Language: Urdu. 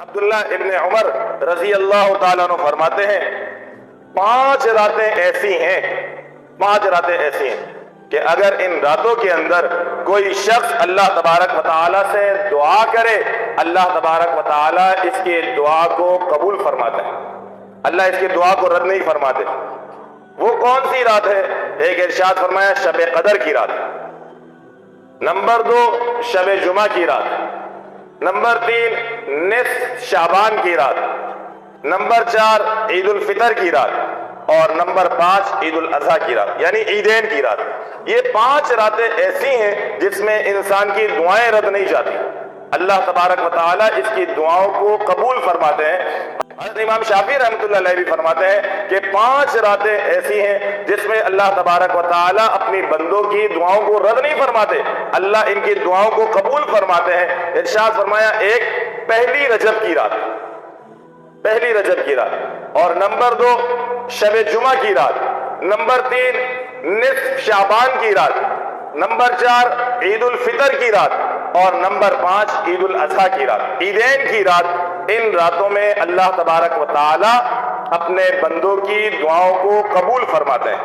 عبداللہ ابن عمر رضی اللہ تعالیٰ عنہ فرماتے ہیں 5 راتیں ایسی ہیں کہ اگر ان راتوں کے اندر کوئی شخص اللہ تبارک و تعالیٰ سے دعا کرے، اللہ تبارک و تعالیٰ اس کی دعا کو قبول فرماتا ہے، اللہ اس کی دعا کو رد نہیں فرماتے۔ وہ کون سی رات ہے؟ ایک ارشاد فرمایا شب قدر کی رات، نمبر 2 شب جمعہ کی رات، نمبر 3 نصف شعبان کی رات، نمبر 4 عید الفطر کی رات، اور نمبر 5 عید الاضحیٰ کی رات، یعنی عیدین کی رات۔ یہ 5 راتیں ایسی ہیں جس میں انسان کی دعائیں رد نہیں جاتی، اللہ تبارک و تعالیٰ اس کی دعاؤں کو قبول فرماتے ہیں۔ حضرت امام شافعی رحمۃ اللہ علیہ بھی فرماتے ہیں کہ 5 راتیں ایسی ہیں جس میں اللہ تبارک و تعالیٰ اپنی بندوں کی دعاؤں کو رد نہیں فرماتے، اللہ ان کی دعاؤں کو قبول فرماتے ہیں۔ ارشاد فرمایا ایک پہلی رجب کی رات، اور نمبر 2 شب جمعہ کی رات، نمبر 3 نصف شعبان کی رات، نمبر 4 عید الفطر کی رات، اور نمبر 5 عید الاضحیٰ کی رات، عیدین کی رات۔ ان راتوں میں اللہ تبارک و تعالی اپنے بندوں کی دعاؤں کو قبول فرماتے ہیں۔